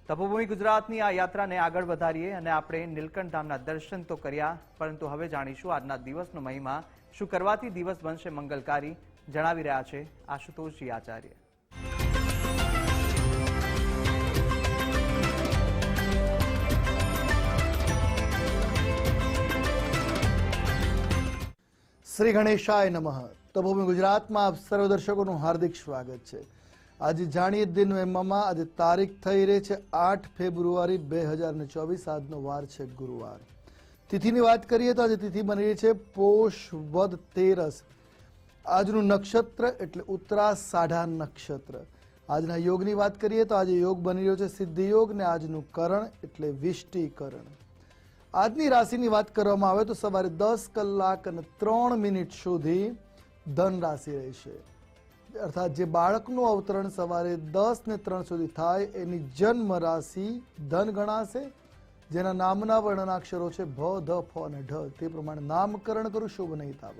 તપોભૂમિ ગુજરાતની આ યાત્રાને આગળ વધારીએ અને આપણે નીલકંઠ ધામના દર્શન તો કર્યા, પરંતુ હવે જાણીશું આજના દિવસનો મહિમા. શું કરવાથી દિવસ બનશે મંગલકારી, જણાવી રહ્યા છે આશુતોષજી આચાર્ય. શ્રી ગણેશાય નમઃ. તપોભૂમિ ગુજરાતમાં આપ સર્વ દર્શકોનું હાર્દિક સ્વાગત છે. આજે જાણીએ દિન મહિમામાં. આજે તારીખ થઈ રહી છે 8 ફેબ્રુઆરી 2024. આજનો વાર છે ગુરુવાર. તિથિની વાત કરીએ તો આજે તિથિ બની રહી છે પોષ વદ તેરસ. આજનું નક્ષત્ર એટલે ઉત્તરાષાઢા નક્ષત્ર. આજના યોગની વાત કરીએ તો આજે યોગ બની રહ્યો છે સિદ્ધિ યોગ ને આજનું કરણ એટલે વિષ્ટિકરણ. આજની રાશિની વાત કરવામાં આવે તો સવારે 10 કલાક અને 3 મિનિટ સુધી ધન રાશિ રહેશે. અર્થાત જે બાળકનું અવતરણ સવારે 10 ને 3 સુધી થાય એની જન્મ રાશિ ધન ગણાશે, જેના નામના વર્ણનાક્ષરો છે ભ, ધ, ફ અને ઢ. તે પ્રમાણે નામકરણ કરું શુભ નહીં થાવ.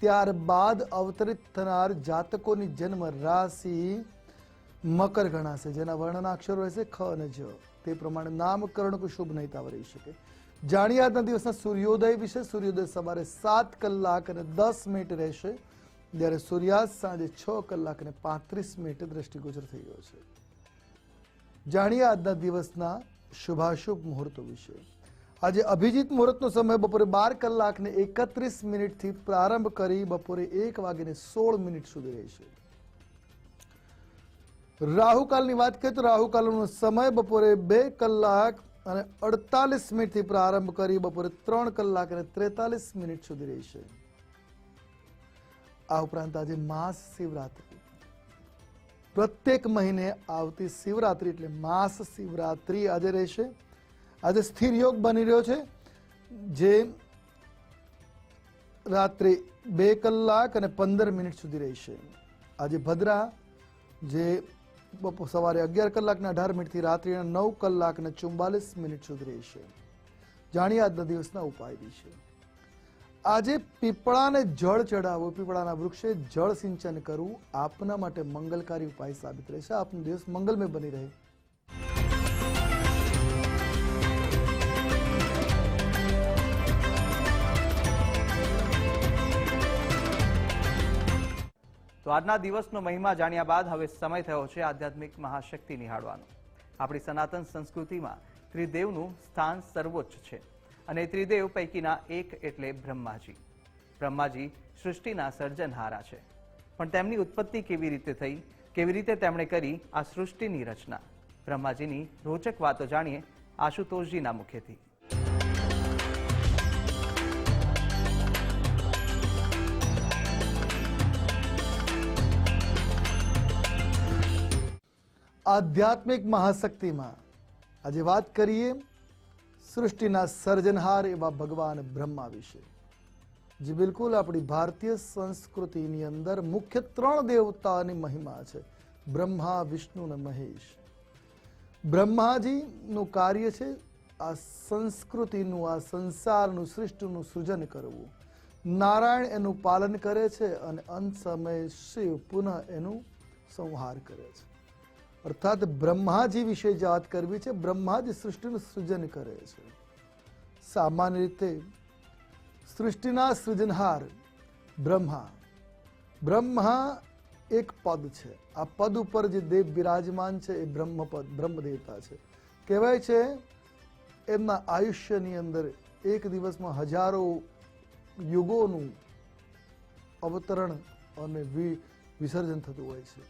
ત્યારબાદ અવતરિત થનાર જાતકોની જન્મ રાશિ મકર ગણાશે, જેના વર્ણનાક્ષરો રહેશે ખ અને જ. તે પ્રમાણે નામકરણ કો શુભ નહીં થાવ રહી શકે. જાણીએ આજના દિવસના સૂર્યોદય વિશે. સૂર્યોદય સવારે 7 કલાક અને 10 મિનિટ રહેશે, જ્યારે સૂર્યાસ્ત સાંજે 6 કલાક અને 35 મિનિટે દ્રષ્ટિગોચર થઈ ગયો છે. જાણીએ આજના દિવસના શુભાશુભ મુહૂર્તો વિશે. આજે અભિજીત મુહૂર્તનો સમય બપોરે 12 કલાક ને 31 મિનિટથી પ્રારંભ કરી બપોરે 1 વાગીને 16 મિનિટ સુધી રહેશે. રાહુકાલની વાત કરીએ તો રાહુકાલનો સમય બપોરે 2 કલાક અને 48 મિનિટથી પ્રારંભ કરી બપોરે 3 કલાક અને 43 મિનિટ સુધી રહેશે. આ ઉપરાંત આજે માસ શિવરાત્રી. પ્રત્યેક મહિને આવતી શિવરાત્રી એટલે માસ શિવરાત્રી આજે રહેશે. આજે સ્થિર યોગ બની રહ્યો છે, જે રાત્રે 2 કલાક અને 15 મિનિટ સુધી રહેશે. આજે ભદ્રા, જે સવારે 11 કલાક ને 18 મિનિટથી રાત્રિના 9 કલાક અને 44 મિનિટ સુધી રહેશે. જાણીએ આજના દિવસના ઉપાય વિશે. આજે પીપળાને જળ ચડાવવું, પીપળાના વૃક્ષે જળ સિંચન કરવું આપના માટે મંગલકારી ઉપાય સાબિત રહેશે. આપનો દિવસ મંગલમય બની રહે. તો આજના દિવસનો મહિમા જાણ્યા બાદ હવે સમય થયો છે આધ્યાત્મિક મહાશક્તિ નિહાળવાનો. આપણી સનાતન સંસ્કૃતિમાં ત્રિદેવનું સ્થાન સર્વોચ્ચ છે અને ત્રિદેવ પૈકીના એક એટલે બ્રહ્માજી. બ્રહ્માજી સૃષ્ટિના સર્જનહારા છે, પણ તેમની ઉત્પત્તિ કેવી રીતે થઈ, કેવી રીતે તેમણે કરી આ સૃષ્ટિની રચના? બ્રહ્માજીની રોચક વાતો જાણીએ આશુતોષજીના મુખેથી. આધ્યાત્મિક મહાશક્તિમાં આજે વાત કરીએ સૃષ્ટિના સર્જનહાર એવા ભગવાન બ્રહ્મા વિશે. જે બિલકુલ આપણી ભારતીય સંસ્કૃતિની અંદર મુખ્ય 3 દેવતાની મહિમા છે: બ્રહ્મા, વિષ્ણુ અને મહેશ. બ્રહ્માજીનું કાર્ય છે આ સંસ્કૃતિનું, આ સંસારનું, સૃષ્ટિનું સૃજન કરવું. નારાયણ એનું પાલન કરે છે અને અંત સમયે શિવ પુનઃ એનું સંહાર કરે છે. અર્થાત બ્રહ્માજી વિશે જે વાત કરવી છે, બ્રહ્માજી સૃષ્ટિનું સૃજન કરે છે. સામાન્ય રીતે સૃષ્ટિના સૃજનહાર બ્રહ્મા. બ્રહ્મા એક પદ છે. આ પદ ઉપર જે દેવ બિરાજમાન છે એ બ્રહ્મપદ, બ્રહ્મદેવતા છે. કહેવાય છે એમના આયુષ્યની અંદર એક દિવસમાં હજારો યુગોનું અવતરણ અને વિસર્જન થતું હોય છે.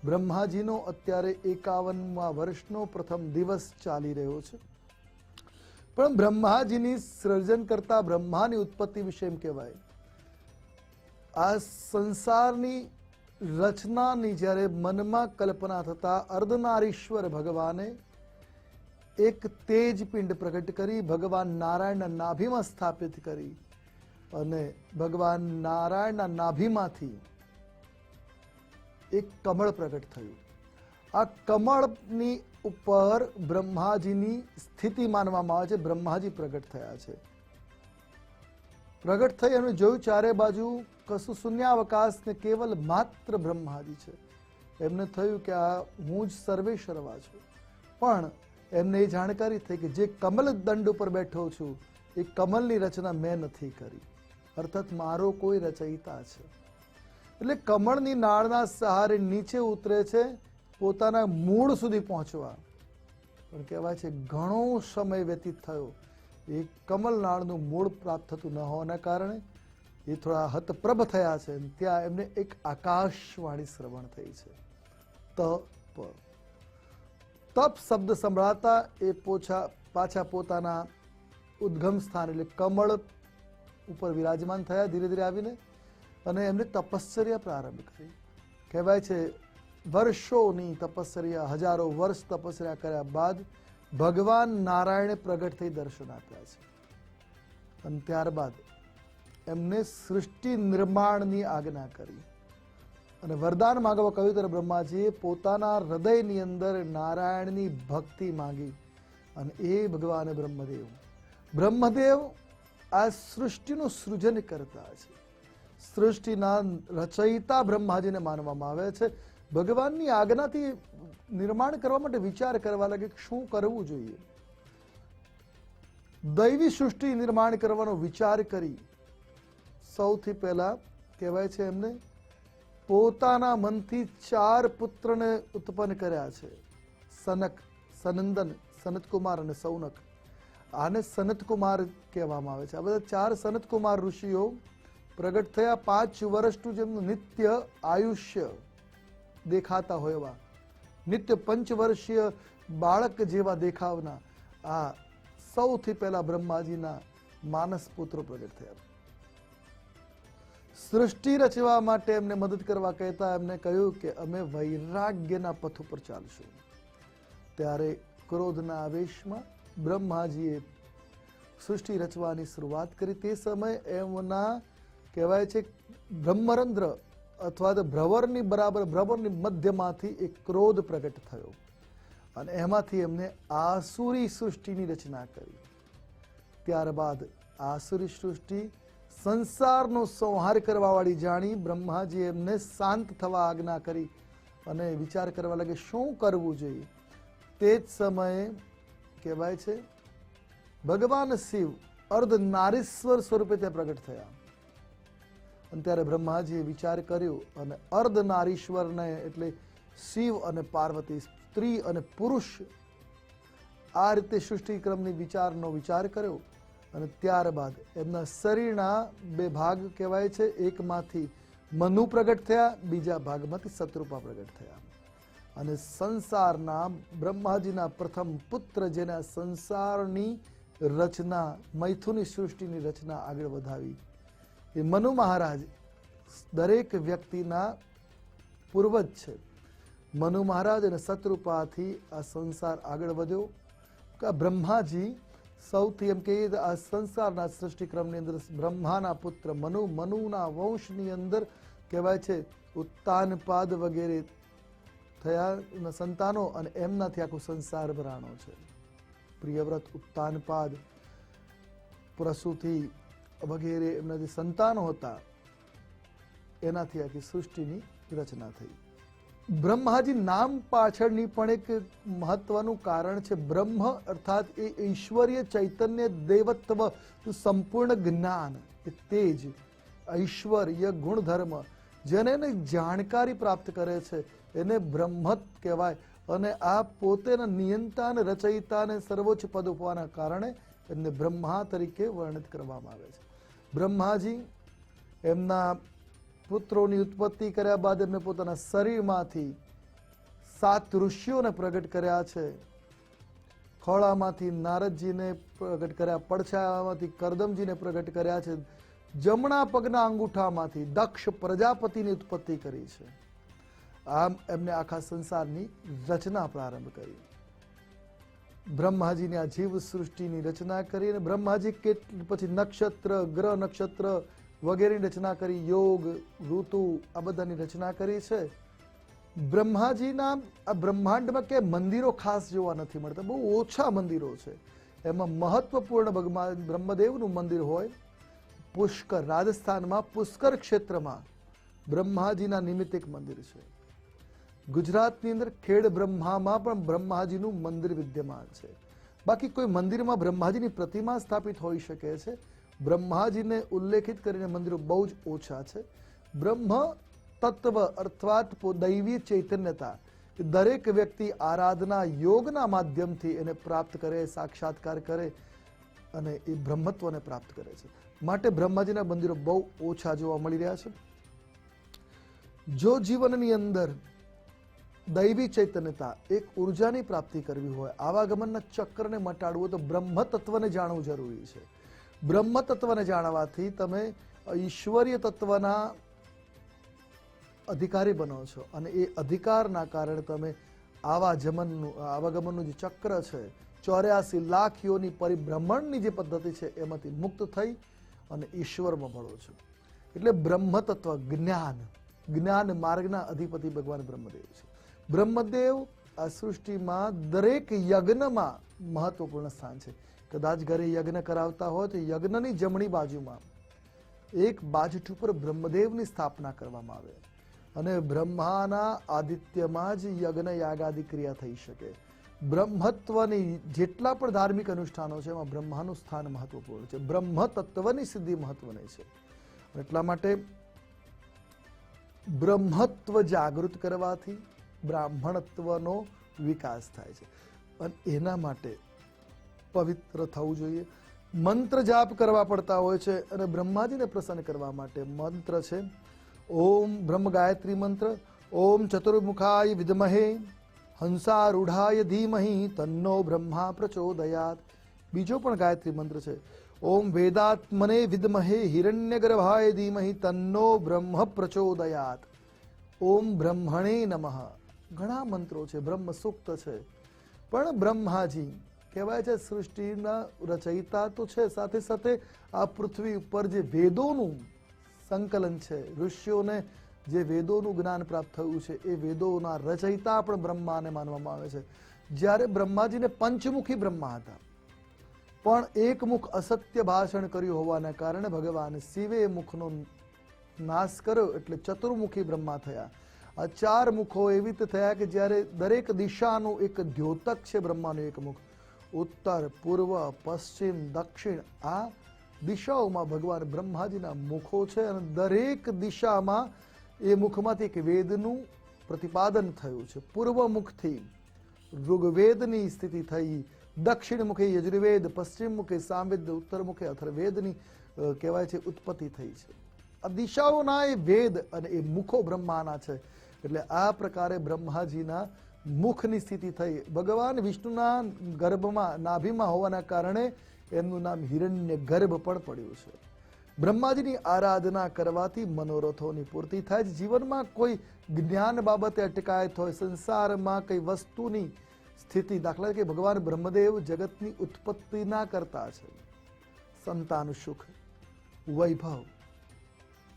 બ્રહ્માજીનો અત્યારે 51મા વર્ષનો પ્રથમ દિવસ ચાલી રહ્યો છે. પણ બ્રહ્માજીની સર્જન કરતા બ્રહ્માની ઉત્પત્તિ વિશે એમ કહેવાય, આ સંસારની રચનાની જ્યારે મનમાં કલ્પના થતા અર્ધનારીશ્વર ભગવાને એક તેજ પિંડ પ્રગટ કરી, ભગવાન નારાયણના નાભીમાં સ્થાપિત કરી અને ભગવાન નારાયણના નાભીમાંથી એક કમળ પ્રગટ થયું. આ કમળની ઉપર બ્રહ્માજીની સ્થિતિ માનવામાં આવે છે. બ્રહ્માજી પ્રગટ થયા છે. પ્રગટ થઈ એમણે જોયું ચારે બાજુ કશું શૂન્યાવકાશ ને કેવલ માત્ર બ્રહ્માજી છે. એમને થયું કે આ હું જ સર્વેશ્વરવા છું. પણ એમને એ જાણકારી થઈ કે જે કમલ દંડ ઉપર બેઠો છું એ કમલની રચના મેં નથી કરી, અર્થાત મારો કોઈ રચયિતા છે. એટલે કમળની નાળના સહારે નીચે ઉતરે છે પોતાના મૂળ સુધી પહોંચવા. પણ કહેવાય છે ઘણો સમય વ્યતીત થયો, એ કમલનાળનું મૂળ પ્રાપ્ત થતું ન હોવાના કારણે એ થોડા હતપ્રભ થયા છે. ત્યાં એમને એક આકાશવાણી શ્રવણ થઈ છે. તપ તપ શબ્દ સંભળાતા એ પાછા પોતાના ઉદ્ગમ સ્થાન એટલે કમળ ઉપર વિરાજમાન થયા ધીરે ધીરે આવીને, અને એમને તપશ્ચર્યા પ્રારંભ કરી. કહેવાય છે વર્ષોની તપશ્ચર્યા, હજારો વર્ષ તપશ્ચર્યા કર્યા બાદ ભગવાન નારાયણે પ્રગટ થઈ દર્શન આપ્યા છે. અને ત્યારબાદ એમને સૃષ્ટિ નિર્માણની આજ્ઞા કરી અને વરદાન માંગવા કહ્યું ત્યારે બ્રહ્માજીએ પોતાના હૃદયની અંદર નારાયણની ભક્તિ માંગી. અને એ ભગવાન બ્રહ્મદેવ આ સૃષ્ટિનું સૃજન કરતા છે. સૃષ્ટિના રચયિતા બ્રહ્માજીને માનવામાં આવે છે. ભગવાનની આજ્ઞાથી નિર્માણ કરવા માટે વિચાર કરવા લાગે કે શું કરવું જોઈએ. દૈવી સૃષ્ટિ નિર્માણ કરવાનો વિચાર કરી સૌથી પહેલા કહેવાય છે એમને પોતાના મનથી 4 પુત્રને ઉત્પન્ન કર્યા છે. સનક, સનંદન, સનતકુમાર અને સૌનક. આને સનતકુમાર કહેવામાં આવે છે. આ બધા 4 સનતકુમાર ઋષિઓ પ્રગટ થયા. 5 વર્ષનું જેમનું નિત્ય આયુષ્ય દેખાતા હોય એવા, નિત્ય 5 વર્ષીય બાળક જેવા દેખાવના આ સૌથી પહેલા બ્રહ્માજીના માનસ પુત્રો પ્રગટ થયા. સૃષ્ટિ રચવા માટે એમને મદદ કરવા કહેતા એમને કહ્યું કે અમે વૈરાગ્યના પથ ઉપર ચાલશું. ત્યારે ક્રોધના આવેશમાં બ્રહ્માજીએ સૃષ્ટિ રચવાની શરૂઆત કરી. તે સમયે એમના કહેવાય છે બ્રહ્મરંધ્ર અથવા તો ભ્રવરની બરાબર ભ્રવરની મધ્યમાંથી એક ક્રોધ પ્રગટ થયો અને એમાંથી એમને આસુરી સૃષ્ટિની રચના કરી. ત્યારબાદ આસુરી સૃષ્ટિ સંસારનો સંહાર કરવા વાળી જાણી બ્રહ્માજી એમને શાંત થવા આજ્ઞા કરી અને વિચાર કરવા લાગે શું કરવું જોઈએ. તે જ સમયે કહેવાય છે ભગવાન શિવ અર્ધ નારીશ્વર સ્વરૂપે ત્યાં પ્રગટ થયા. અને ત્યારે બ્રહ્માજીએ વિચાર કર્યો અને અર્ધ નારીશ્વરને એટલે શિવ અને પાર્વતી, સ્ત્રી અને પુરુષ, આ રીતે સૃષ્ટિક્રમની વિચારનો વિચાર કર્યો. અને ત્યારબાદ એમના શરીરના 2 ભાગ કહેવાય છે, એકમાંથી મનુ પ્રગટ થયા, બીજા ભાગમાંથી શત્રુપા પ્રગટ થયા. અને સંસારના બ્રહ્માજીના પ્રથમ પુત્ર જેના સંસારની રચના, મૈથુની સૃષ્ટિની રચના આગળ વધાવી એ મનુ મહારાજ દરેક વ્યક્તિના પૂર્વજ છે. મનુ મહારાજ અને શત્રુપાથી આ સંસાર આગળ વધ્યો. બ્રહ્માજી સૌથી એમ કહીએ આ સંસારના સૃષ્ટિક્રમની અંદર બ્રહ્માના પુત્ર મનુ, મનુના વંશની અંદર કહેવાય છે ઉત્તાનપાદ વગેરે થયા સંતાનો અને એમનાથી આખું સંસાર ભરાણો છે. પ્રિયવ્રત, ઉત્તાનપાદ, પ્રસૂતિ વગેરે એમના જે સંતાનો હતા એનાથી આખી સૃષ્ટિની રચના થઈ. બ્રહ્માજી નામ પાછળની પણ એક મહત્વનું કારણ છે. બ્રહ્મ અર્થાત એ ઈશ્વરીય ચૈતન્ય, દેવત્વ, સંપૂર્ણ જ્ઞાન, એ તેજ, ઐશ્વર્ય, ગુણધર્મ જેને જાણકારી પ્રાપ્ત કરે છે એને બ્રહ્મત કહેવાય. અને આ પોતેના નિયંતા અને રચયિતા અને સર્વોચ્ચ પદ હોવાના કારણે એમને બ્રહ્મા તરીકે વર્ણિત કરવામાં આવે છે. બ્રહ્માજી એમના પુત્રોની ઉત્પત્તિ કર્યા બાદ એમને પોતાના શરીરમાંથી 7 ઋષિઓને પ્રગટ કર્યા છે. ખોળામાંથી નારદજીને પ્રગટ કર્યા, પડછાયામાંથી કરદમજીને પ્રગટ કર્યા છે. જમણા પગના અંગૂઠામાંથી દક્ષ પ્રજાપતિની ઉત્પત્તિ કરી છે. આમ એમને આખા સંસારની રચના પ્રારંભ કરી. બ્રહ્માજીની આ જીવ સૃષ્ટિની રચના કરી અને બ્રહ્માજી પછી નક્ષત્ર, ગ્રહ નક્ષત્ર વગેરેની રચના કરી, યોગ, ઋતુ આ બધાની રચના કરી છે. બ્રહ્માજીના આ બ્રહ્માંડમાં કે મંદિરો ખાસ જોવા નથી મળતા, બહુ ઓછા મંદિરો છે. એમાં મહત્વપૂર્ણ બ્રહ્મદેવનું મંદિર હોય પુષ્કર, રાજસ્થાનમાં પુષ્કર ક્ષેત્રમાં બ્રહ્માજીના નિમિત્ત એક મંદિર છે. ગુજરાતની અંદર ખેડ બ્રહ્મામાં પણ બ્રહ્માજીનું મંદિર વિદ્યમાન છે. બાકી કોઈ મંદિરમાં બ્રહ્માજીની પ્રતિમા સ્થાપિત હોઈ શકે છે. બ્રહ્માજીને ઉલ્લેખિત કરીને મંદિરો બહુ જ ઓછા છે. બ્રહ્મ તત્વ અર્થાત દૈવી ચૈતન્યતા દરેક વ્યક્તિ આરાધના યોગના માધ્યમથી એને પ્રાપ્ત કરે, સાક્ષાત્કાર કરે અને એ બ્રહ્મત્વને પ્રાપ્ત કરે છે. માટે બ્રહ્માજીના મંદિરો બહુ ઓછા જોવા મળી રહ્યા છે. જો જીવનની અંદર દૈવી ચૈતન્યતા એક ઉર્જાની પ્રાપ્તિ કરવી હોય, આવાગમનના ચક્રને મટાડવું હોય તો બ્રહ્મ તત્વને જાણવું જરૂરી છે. બ્રહ્મ તત્વને જાણવાથી તમે ઈશ્વરીય તત્વના અધિકારી બનો છો અને એ અધિકારના કારણે તમે આવાગમનનું જે ચક્ર છે, 84 લાખ યોની પરિભ્રમણની જે પદ્ધતિ છે એમાંથી મુક્ત થઈ અને ઈશ્વરમાં ભળો છો. એટલે બ્રહ્મ તત્વ જ્ઞાન માર્ગના અધિપતિ ભગવાન બ્રહ્મદેવ છે. બ્રહ્મદેવ આ સૃષ્ટિમાં દરેક યજ્ઞમાં મહત્વપૂર્ણ સ્થાન છે. કદાચ ઘરે યજ્ઞ કરાવતા હોય તો યજ્ઞની જમણી બાજુમાં એક બાજુ ઉપર બ્રહ્મદેવની સ્થાપના કરવામાં આવે અને બ્રહ્માના આદિત્યમાં જ યજ્ઞ યાગાદિ ક્રિયા થઈ શકે. બ્રહ્મત્વની જેટલા પણ ધાર્મિક અનુષ્ઠાનો છે એમાં બ્રહ્માનું સ્થાન મહત્વપૂર્ણ છે. બ્રહ્મ તત્વની સિદ્ધિ મહત્વની છે. એટલા માટે બ્રહ્મત્વ જાગૃત કરવાથી બ્રાહ્મણત્વનો વિકાસ થાય છે અને એના માટે પવિત્ર થવું જોઈએ. મંત્ર જાપ કરવા પડતા હોય છે અને બ્રહ્માજીને પ્રસન્ન કરવા માટે મંત્ર છે ઓમ બ્રહ્મ ગાયત્રી મંત્ર, ઓમ ચતુર્મુખાય વિદ્મહે હંસારૂઢાય ધીમહિ તન્નો બ્રહ્મા પ્રચોદયાત. બીજો પણ ગાયત્રી મંત્ર છે ઓમ વેદાત્મને વિદ્મહે હિરણ્યગર્ભાય ધીમહિ તન્નો બ્રહ્મ પ્રચોદયાત. ઓમ બ્રહ્મણે નમઃ. ઘણા મંત્રો છે, બ્રહ્મ સૂક્ત છે. પણ બ્રહ્માજી કહેવાય છે સૃષ્ટિના રચયિતા તો છે, સાથે સાથે આ પૃથ્વી ઉપર જે વેદોનું સંકલન છે, ઋષિઓને જે વેદોનું જ્ઞાન પ્રાપ્ત થયું છે એ વેદોના રચયિતા પણ બ્રહ્માને માનવામાં આવે છે. જ્યારે બ્રહ્માજીને પંચમુખી બ્રહ્મા હતા પણ એક મુખ અસત્ય ભાષણ કર્યું હોવાના કારણે ભગવાન શિવે મુખનો નાશ કર્યો એટલે ચતુર્મુખી બ્રહ્મા થયા. આ 4 મુખો એવી રીતે થયા કે જ્યારે દરેક દિશાનું એક દ્યોતક છે બ્રહ્માનું એક મુખ, ઉત્તર, પૂર્વ, પશ્ચિમ, દક્ષિણ આ દિશાઓમાં ભગવાન બ્રહ્માજીના મુખો છે અને દરેક દિશામાં એ મુખમાંથી એક વેદનું પ્રતિપાદન થયું છે. પૂર્વ મુખથી ઋગ્વેદની સ્થિતિ થઈ, દક્ષિણ મુખે યજુર્વેદ, પશ્ચિમ મુખે સામવેદ, ઉત્તર મુખે અથર્વવેદની કહેવાય છે ઉત્પત્તિ થઈ છે. આ દિશાઓના એ વેદ અને એ મુખો બ્રહ્માના છે. એટલે આ પ્રકારે બ્રહ્માજીના મુખની સ્થિતિ થઈ. ભગવાન વિષ્ણુના ગર્ભમાં નાભીમાં હોવાના કારણે એમનું નામ હિરણ્ય ગર્ભ પણ પડ્યું છે. બ્રહ્માજીની આરાધના કરવાથી મનોરથોની પૂર્તિ થાય છે. જીવનમાં કોઈ જ્ઞાન બાબતે અટકાયત હોય, સંસારમાં કઈ વસ્તુની સ્થિતિ, દાખલા તરીકે ભગવાન બ્રહ્મદેવ જગતની ઉત્પત્તિના કરતા છે. સંતાન સુખ, વૈભવ,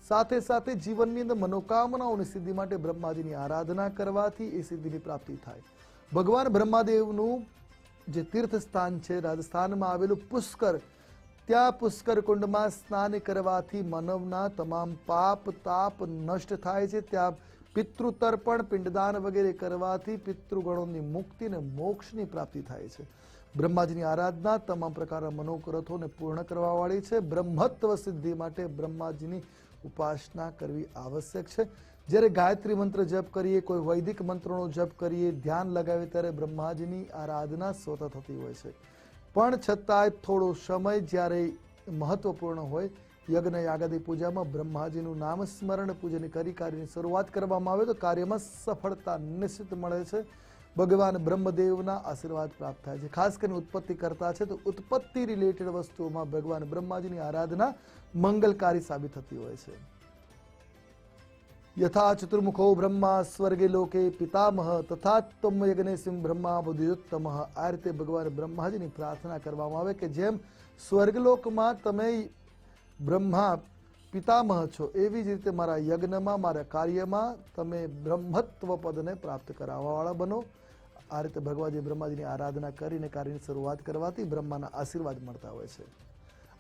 સાથે સાથે જીવનની અંદર મનોકામનાઓની સિદ્ધિ માટે બ્રહ્માજીની આરાધના કરવાથી એ સિદ્ધિની પ્રાપ્તિ થાય. ભગવાન બ્રહ્માદેવનું જે તીર્થ સ્થાન છે રાજસ્થાનમાં આવેલું પુષ્કર, ત્યાં પુષ્કર કુંડમાં સ્નાન કરવાથી માનવના તમામ પાપ તાપ નષ્ટ થાય છે. ત્યાં પિતૃતર્પણ, પિંડદાન વગેરે કરવાથી પિતૃગણોની મુક્તિ અને મોક્ષની પ્રાપ્તિ થાય છે. બ્રહ્માજીની આરાધના તમામ પ્રકારના મનોરથોને પૂર્ણ કરવા વાળી છે. બ્રહ્મત્વ સિદ્ધિ માટે બ્રહ્માજીની ઉપાસના કરવી આવશ્યક છે. જ્યારે ગાયત્રી મંત્ર જપ કરીએ, કોઈ વૈદિક મંત્રોનો જપ કરીએ, ધ્યાન લગાવીએ ત્યારે બ્રહ્માજીની આરાધના સ્વતઃ થતી હોય છે. પણ છતાંય થોડો સમય જ્યારે મહત્વપૂર્ણ હોય, યજ્ઞ યાગાદી પૂજામાં બ્રહ્માજીનું નામ સ્મરણ પૂજન કરી કાર્યની શરૂઆત કરવામાં આવે તો કાર્યમાં સફળતા નિશ્ચિત મળે છે. ભગવાન બ્રહ્મદેવના આશીર્વાદ પ્રાપ્ત થાય છે. ખાસ કરીને ઉત્પત્તિ કરતા છે તો ઉત્પત્તિ રિલેટેડ વસ્તુઓમાં ભગવાન બ્રહ્માજીની આરાધના મંગલકારી સાબિત થતી હોય છે. યથા ચતુર્મુખો બ્રહ્મા સ્વર્ગે લોકે પિતામહ તથા તમ યજ્ઞેસિમ બ્રહ્મા બુદ્ધિયુત્તમ. આ રીતે ભગવાન બ્રહ્માજીની પ્રાર્થના કરવામાં આવે કે જેમ સ્વર્ગલોકમાં તમે બ્રહ્મા પિતામહ છો એવી જ રીતે મારા યજ્ઞમાં, મારા કાર્યમાં તમે બ્રહ્મત્વ પદને પ્રાપ્ત કરાવવાવાળા બનો. આ રીતે ભગવાનજી બ્રહ્માજીની આરાધના કરીને કાર્યની શરૂઆત કરવાથી બ્રહ્માના આશીર્વાદ મળતા હોય છે.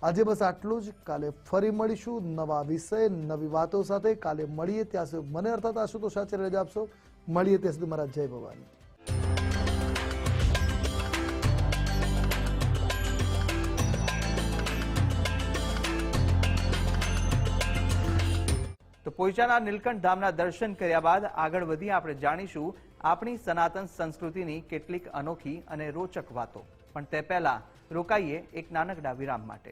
આજે બસ આટલું જ. કાલે ફરી મળીશું નવા વિષય નવી વાતો સાથે. કાલે મળીએ ત્યાં સુધી મને અર્થાત આશુતોષ આચાર્ય રજા આપશો. મળીએ ત્યાં સુધી મારા જય ભવાની. તો પોઈચાના નીલકંઠ ધામના દર્શન કર્યા બાદ આગળ વધી આપણે જાણીશું આપણી સનાતન સંસ્કૃતિની કેટલીક અનોખી અને રોચક વાતો. પણ તે પહેલા રોકાઈએ એક નાનકડા વિરામ માટે.